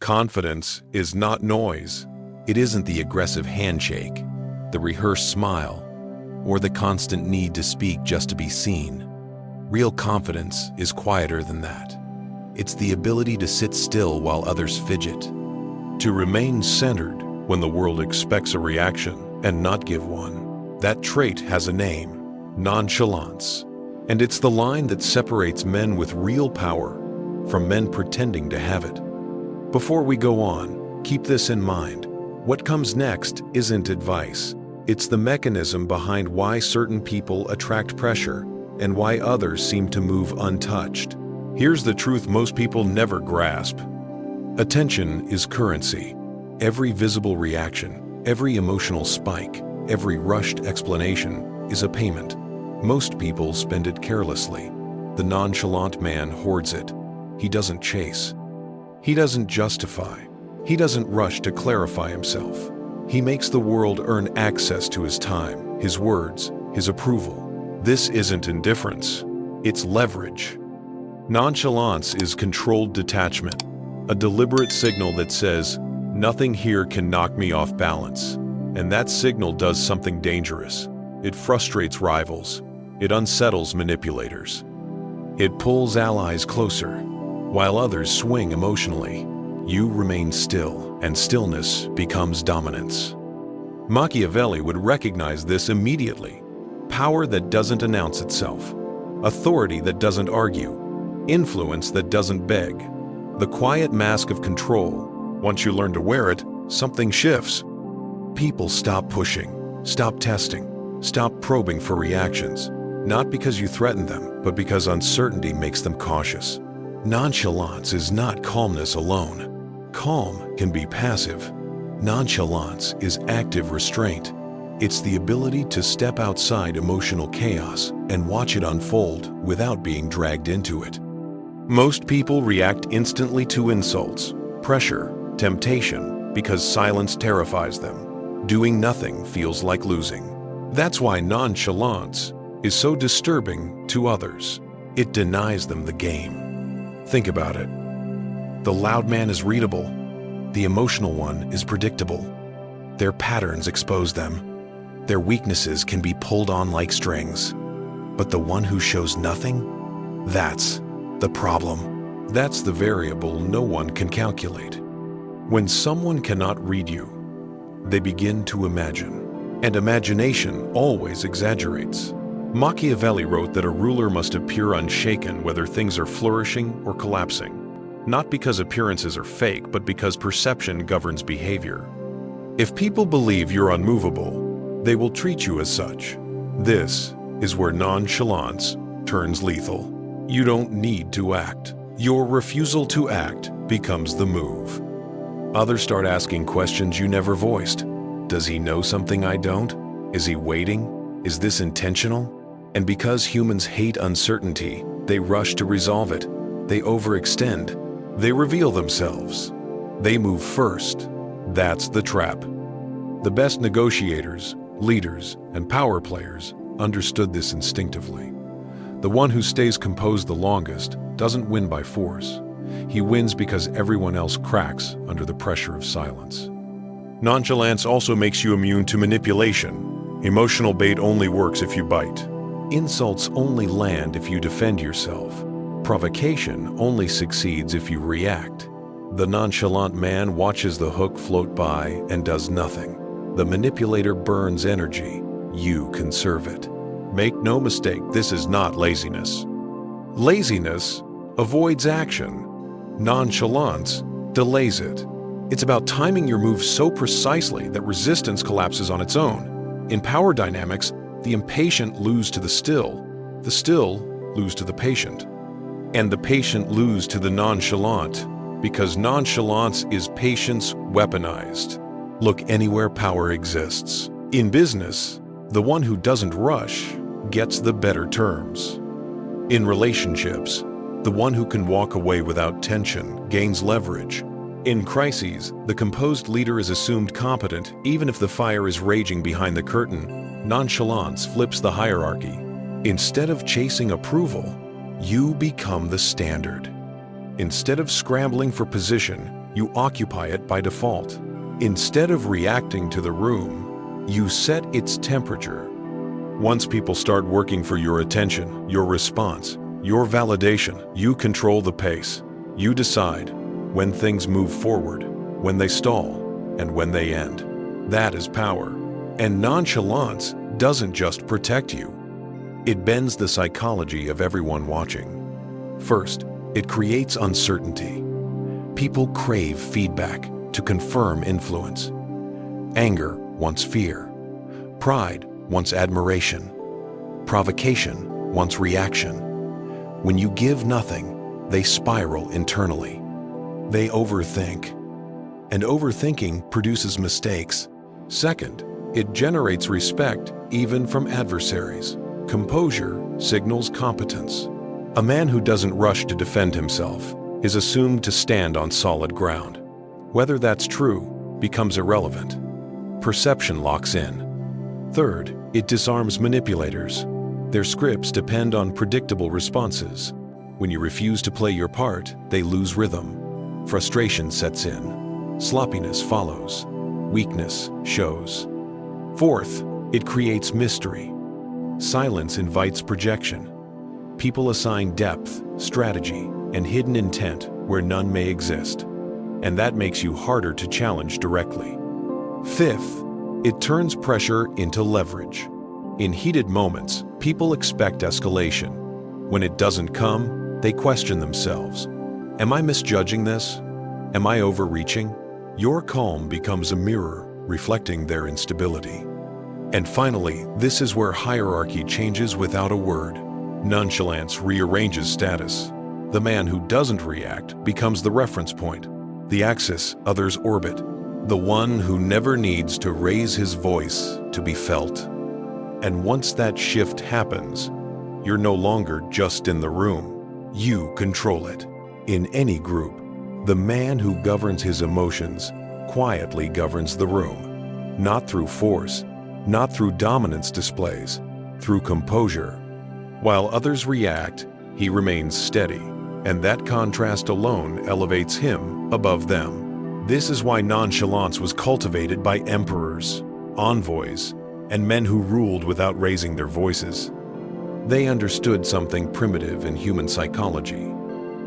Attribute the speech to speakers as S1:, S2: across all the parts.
S1: Confidence is not noise. It isn't the aggressive handshake, the rehearsed smile, or the constant need to speak just to be seen. Real confidence is quieter than that. It's the ability to sit still while others fidget, to remain centered when the world expects a reaction and not give one. That trait has a name: nonchalance. And it's the line that separates men with real power from men pretending to have it. Before we go on, keep this in mind. What comes next isn't advice. It's the mechanism behind why certain people attract pressure and why others seem to move untouched. Here's the truth most people never grasp. Attention is currency. Every visible reaction, every emotional spike, every rushed explanation is a payment. Most people spend it carelessly. The nonchalant man hoards it. He doesn't chase. He doesn't justify. He doesn't rush to clarify himself. He makes the world earn access to his time, his words, his approval. This isn't indifference. It's leverage. Nonchalance is controlled detachment, a deliberate signal that says, "Nothing here can knock me off balance." And that signal does something dangerous. It frustrates rivals. It unsettles manipulators. It pulls allies closer. While others swing emotionally, you remain still, and stillness becomes dominance. Machiavelli would recognize this immediately. Power that doesn't announce itself. Authority that doesn't argue. Influence that doesn't beg. The quiet mask of control. Once you learn to wear it, something shifts. People stop pushing, stop testing, stop probing for reactions. Not because you threaten them, but because uncertainty makes them cautious. Nonchalance is not calmness alone. Calm can be passive. Nonchalance is active restraint. It's the ability to step outside emotional chaos and watch it unfold without being dragged into it. Most people react instantly to insults, pressure, temptation, because silence terrifies them. Doing nothing feels like losing. That's why nonchalance is so disturbing to others. It denies them the game. Think about it. The loud man is readable. The emotional one is predictable. Their patterns expose them. Their weaknesses can be pulled on like strings. But the one who shows nothing? That's the problem. That's the variable no one can calculate. When someone cannot read you, they begin to imagine. And imagination always exaggerates. Machiavelli wrote that a ruler must appear unshaken whether things are flourishing or collapsing. Not because appearances are fake, but because perception governs behavior. If people believe you're unmovable, they will treat you as such. This is where nonchalance turns lethal. You don't need to act. Your refusal to act becomes the move. Others start asking questions you never voiced. Does he know something I don't? Is he waiting? Is this intentional? And because humans hate uncertainty, they rush to resolve it. They overextend. They reveal themselves. They move first. That's the trap. The best negotiators, leaders, and power players understood this instinctively. The one who stays composed the longest doesn't win by force. He wins because everyone else cracks under the pressure of silence. Nonchalance also makes you immune to manipulation. Emotional bait only works if you bite. Insults only land if you defend yourself. Provocation only succeeds if you react. The nonchalant man watches the hook float by and does nothing. The manipulator burns energy. You conserve it. Make no mistake, this is not laziness. Laziness avoids action. Nonchalance delays it. It's about timing your moves so precisely that resistance collapses on its own. In power dynamics, the impatient lose to the still lose to the patient, and the patient lose to the nonchalant, because nonchalance is patience weaponized. Look anywhere power exists. In business, the one who doesn't rush gets the better terms. In relationships, the one who can walk away without tension gains leverage. In crises, the composed leader is assumed competent even if the fire is raging behind the curtain. Nonchalance flips the hierarchy. Instead of chasing approval, you become the standard. Instead of scrambling for position, you occupy it by default. Instead of reacting to the room, you set its temperature. Once people start working for your attention, your response, your validation, you control the pace. You decide when things move forward, when they stall, and when they end. That is power. And nonchalance doesn't just protect you. It bends the psychology of everyone watching. First, it creates uncertainty. People crave feedback to confirm influence. Anger wants fear. Pride wants admiration. Provocation wants reaction. When you give nothing, they spiral internally. They overthink. And overthinking produces mistakes. Second, it generates respect even from adversaries. Composure signals competence. A man who doesn't rush to defend himself is assumed to stand on solid ground. Whether that's true becomes irrelevant. Perception locks in. Third, it disarms manipulators. Their scripts depend on predictable responses. When you refuse to play your part, they lose rhythm. Frustration sets in. Sloppiness follows. Weakness shows. Fourth, it creates mystery. Silence invites projection. People assign depth, strategy, and hidden intent where none may exist. And that makes you harder to challenge directly. Fifth, it turns pressure into leverage. In heated moments, people expect escalation. When it doesn't come, they question themselves. Am I misjudging this? Am I overreaching? Your calm becomes a mirror, reflecting their instability. And finally, this is where hierarchy changes without a word. Nonchalance rearranges status. The man who doesn't react becomes the reference point, the axis others orbit, the one who never needs to raise his voice to be felt. And once that shift happens, you're no longer just in the room. You control it. In any group, the man who governs his emotions quietly governs the room, not through force, not through dominance displays, through composure. While others react, he remains steady, and that contrast alone elevates him above them. This is why nonchalance was cultivated by emperors, envoys, and men who ruled without raising their voices. They understood something primitive in human psychology.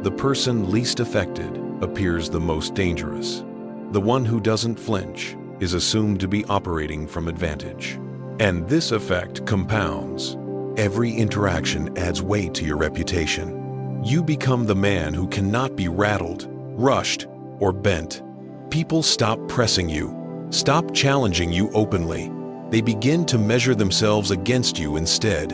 S1: The person least affected appears the most dangerous. The one who doesn't flinch is assumed to be operating from advantage. And this effect compounds. Every interaction adds weight to your reputation. You become the man who cannot be rattled, rushed, or bent. People stop pressing you, stop challenging you openly. They begin to measure themselves against you instead.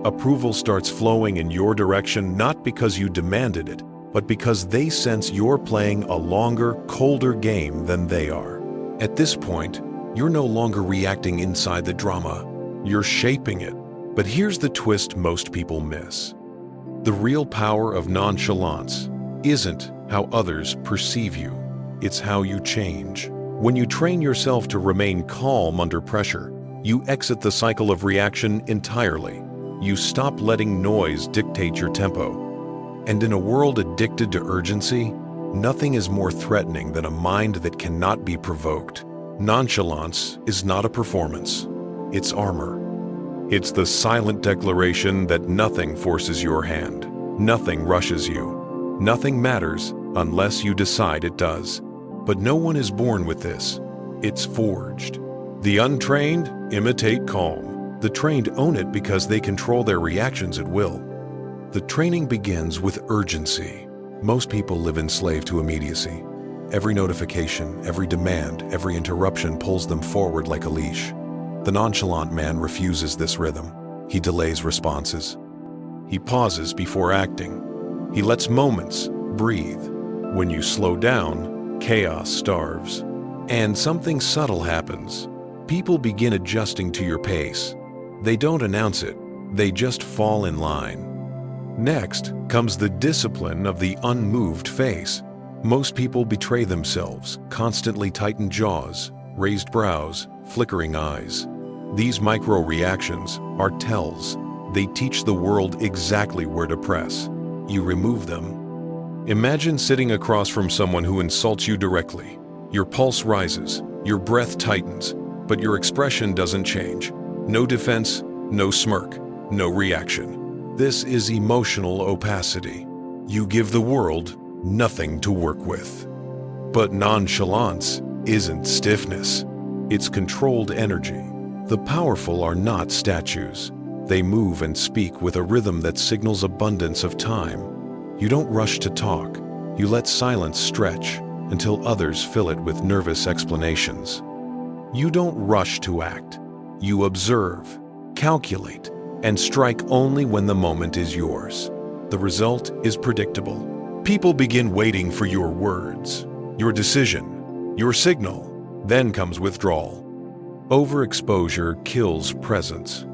S1: Approval starts flowing in your direction not because you demanded it, but because they sense you're playing a longer, colder game than they are. At this point, you're no longer reacting inside the drama. You're shaping it. But here's the twist most people miss. The real power of nonchalance isn't how others perceive you. It's how you change. When you train yourself to remain calm under pressure, you exit the cycle of reaction entirely. You stop letting noise dictate your tempo. And in a world addicted to urgency, nothing is more threatening than a mind that cannot be provoked. Nonchalance is not a performance. It's armor. It's the silent declaration that nothing forces your hand. Nothing rushes you. Nothing matters unless you decide it does. But no one is born with this. It's forged. The untrained imitate calm. The trained own it because they control their reactions at will. The training begins with urgency. Most people live enslaved to immediacy. Every notification, every demand, every interruption pulls them forward like a leash. The nonchalant man refuses this rhythm. He delays responses. He pauses before acting. He lets moments breathe. When you slow down, chaos starves. And something subtle happens. People begin adjusting to your pace. They don't announce it. They just fall in line. Next comes the discipline of the unmoved face. Most people betray themselves, constantly tighten jaws, raised brows, flickering eyes. These micro-reactions are tells. They teach the world exactly where to press. You remove them, Imagine sitting across from someone who insults you directly. Your pulse rises, your breath tightens, but your expression doesn't change. No defense, no smirk, no reaction. This is emotional opacity. You give the world nothing to work with. But nonchalance isn't stiffness. It's controlled energy. The powerful are not statues. They move and speak with a rhythm that signals abundance of time. You don't rush to talk. You let silence stretch until others fill it with nervous explanations. You don't rush to act. You observe, calculate, and strike only when the moment is yours. The result is predictable. People begin waiting for your words, your decision, your signal. Then comes withdrawal. Overexposure kills presence.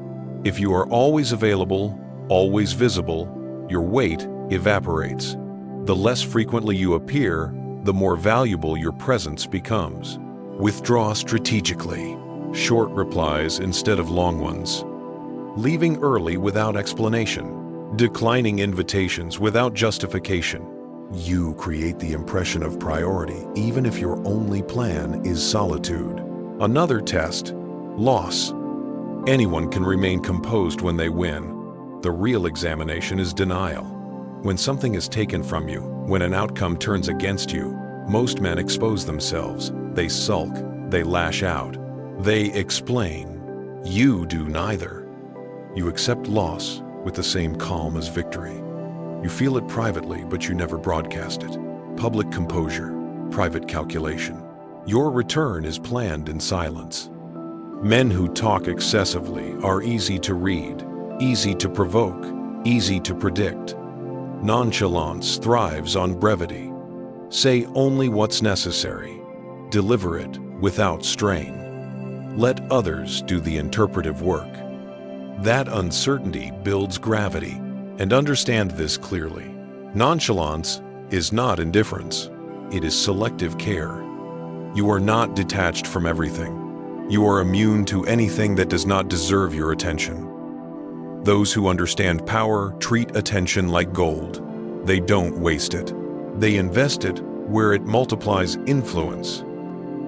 S1: If you are always available, always visible, your weight evaporates. The less frequently you appear, the more valuable your presence becomes. Withdraw strategically. Short replies instead of long ones. Leaving early without explanation. Declining invitations without justification. You create the impression of priority even if your only plan is solitude. Another test, loss. Anyone can remain composed when they win. The real examination is denial. When something is taken from you, when an outcome turns against you, most men expose themselves. They sulk, they lash out, they explain. You do neither. You accept loss with the same calm as victory. You feel it privately, but you never broadcast it. Public composure, private calculation. Your return is planned in silence. Men who talk excessively are easy to read, easy to provoke, easy to predict. Nonchalance thrives on brevity. Say only what's necessary. Deliver it without strain. Let others do the interpretive work. That uncertainty builds gravity. And understand this clearly. Nonchalance is not indifference. It is selective care. You are not detached from everything. You are immune to anything that does not deserve your attention. Those who understand power treat attention like gold. They don't waste it. They invest it where it multiplies influence.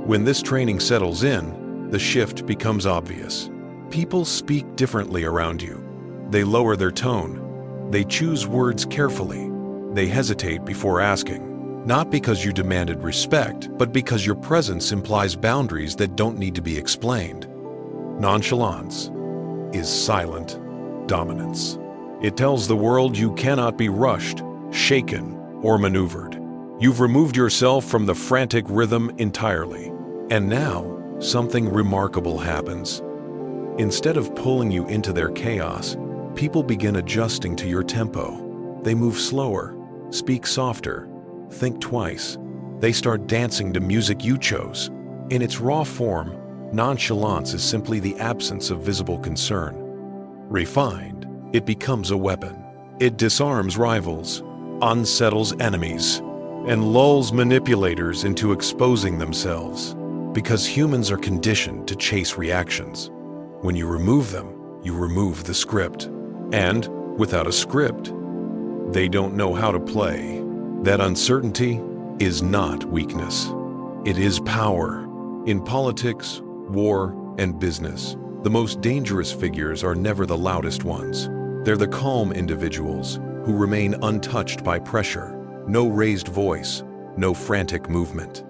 S1: When this training settles in, the shift becomes obvious. People speak differently around you. They lower their tone. They choose words carefully. They hesitate before asking, not because you demanded respect, but because your presence implies boundaries that don't need to be explained. Nonchalance is silent dominance. It tells the world you cannot be rushed, shaken, or maneuvered. You've removed yourself from the frantic rhythm entirely. And now, something remarkable happens. Instead of pulling you into their chaos, people begin adjusting to your tempo. They move slower, speak softer, think twice. They start dancing to music you chose. In its raw form, nonchalance is simply the absence of visible concern. Refined, it becomes a weapon. It disarms rivals, unsettles enemies, and lulls manipulators into exposing themselves. Because humans are conditioned to chase reactions. When you remove them, you remove the script. And without a script, they don't know how to play. That uncertainty is not weakness. It is power. In politics, war, and business, the most dangerous figures are never the loudest ones. They're the calm individuals who remain untouched by pressure. No raised voice, no frantic movement,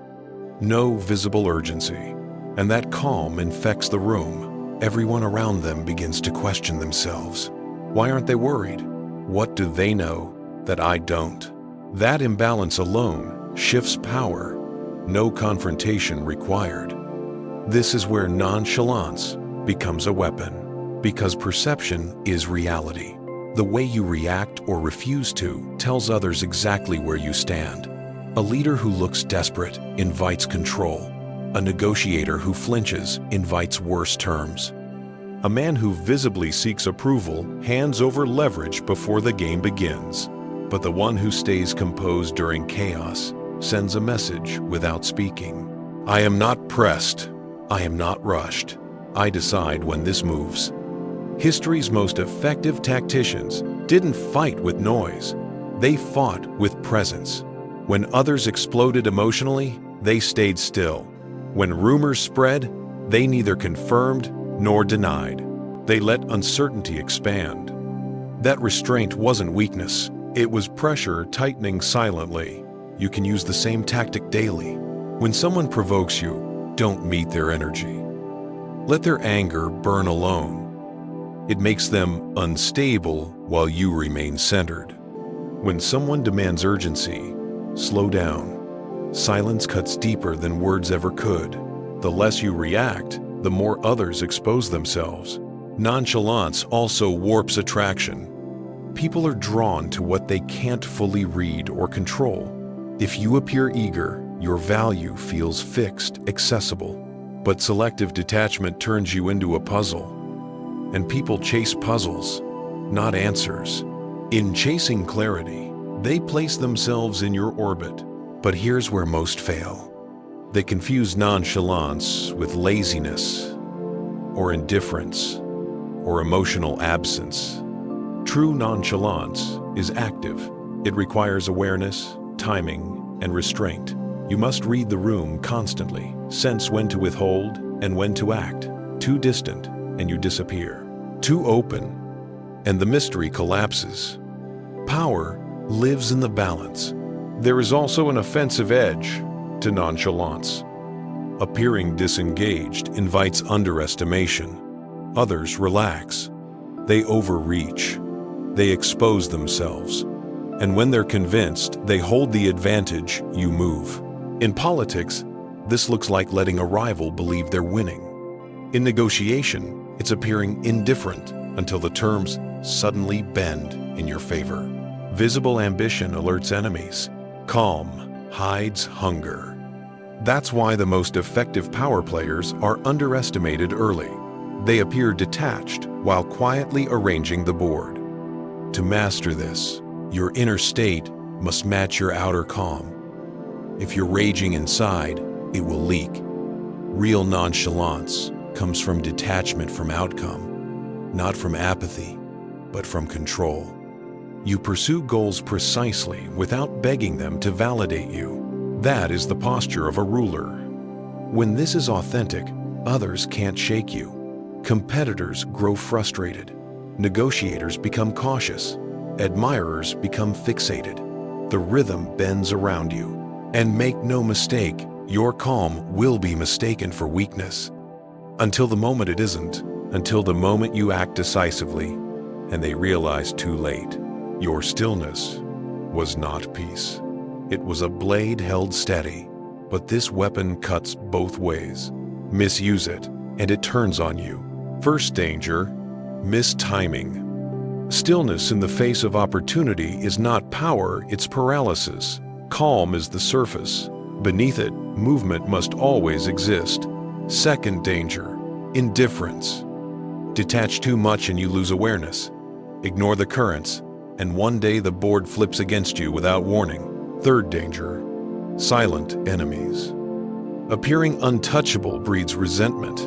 S1: no visible urgency. And that calm infects the room. Everyone around them begins to question themselves. Why aren't they worried? What do they know that I don't? That imbalance alone shifts power. No confrontation required. This is where nonchalance becomes a weapon, because perception is reality. The way you react or refuse to tells others exactly where you stand. A leader who looks desperate invites control. A negotiator who flinches invites worse terms. A man who visibly seeks approval hands over leverage before the game begins. But the one who stays composed during chaos sends a message without speaking. I am not pressed. I am not rushed. I decide when this moves. History's most effective tacticians didn't fight with noise. They fought with presence. When others exploded emotionally, they stayed still. When rumors spread, they neither confirmed nor denied. They let uncertainty expand. That restraint wasn't weakness. It was pressure tightening silently. You can use the same tactic daily. When someone provokes you, don't meet their energy. Let their anger burn alone. It makes them unstable while you remain centered. When someone demands urgency, slow down. Silence cuts deeper than words ever could. The less you react, the more others expose themselves. Nonchalance also warps attraction. People are drawn to what they can't fully read or control. If you appear eager, your value feels fixed, accessible. But selective detachment turns you into a puzzle. And people chase puzzles, not answers. In chasing clarity, they place themselves in your orbit. But here's where most fail. They confuse nonchalance with laziness, or indifference, or emotional absence. True nonchalance is active. It requires awareness, timing, and restraint. You must read the room constantly, sense when to withhold and when to act. Too distant, and you disappear. Too open, and the mystery collapses. Power lives in the balance. There is also an offensive edge to nonchalance. Appearing disengaged invites underestimation. Others relax. They overreach. They expose themselves. And when they're convinced they hold the advantage, you move. In politics, this looks like letting a rival believe they're winning. In negotiation, it's appearing indifferent until the terms suddenly bend in your favor. Visible ambition alerts enemies. Calm hides hunger. That's why the most effective power players are underestimated early. They appear detached while quietly arranging the board. To master this, your inner state must match your outer calm. If you're raging inside, it will leak. Real nonchalance comes from detachment from outcome, not from apathy, but from control. You pursue goals precisely without begging them to validate you. That is the posture of a ruler. When this is authentic, others can't shake you. Competitors grow frustrated. Negotiators become cautious. Admirers become fixated. The rhythm bends around you. And make no mistake, your calm will be mistaken for weakness. Until the moment it isn't. Until the moment you act decisively and they realize too late. Your stillness was not peace. It was a blade held steady, but this weapon cuts both ways. Misuse it, and it turns on you. First danger, mistiming. Stillness in the face of opportunity is not power, it's paralysis. Calm is the surface. Beneath it, movement must always exist. Second danger, indifference. Detach too much and you lose awareness. Ignore the currents, and one day the board flips against you without warning. Third danger, silent enemies. Appearing untouchable breeds resentment.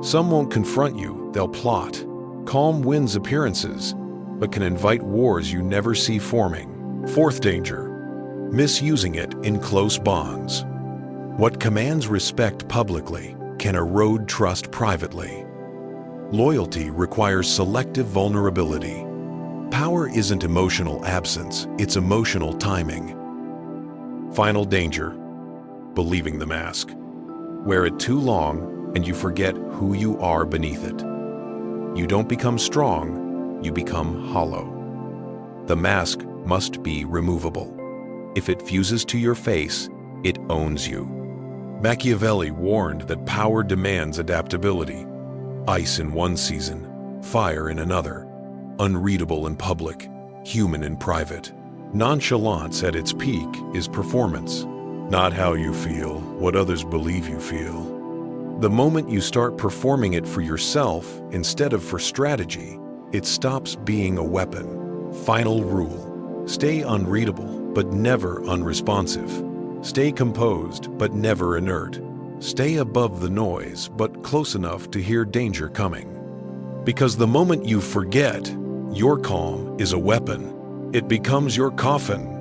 S1: Some won't confront you, they'll plot. Calm wins appearances, but can invite wars you never see forming. Fourth danger, misusing it in close bonds. What commands respect publicly can erode trust privately. Loyalty requires selective vulnerability. Power isn't emotional absence, it's emotional timing. Final danger, believing the mask. Wear it too long and you forget who you are beneath it. You don't become strong, you become hollow. The mask must be removable. If it fuses to your face, it owns you. Machiavelli warned that power demands adaptability. Ice in one season, fire in another. Unreadable in public, human in private. Nonchalance at its peak is performance. Not how you feel, what others believe you feel. The moment you start performing it for yourself instead of for strategy, it stops being a weapon. Final rule: stay unreadable, but never unresponsive. Stay composed, but never inert. Stay above the noise, but close enough to hear danger coming. Because the moment you forget, your calm is a weapon. It becomes your coffin,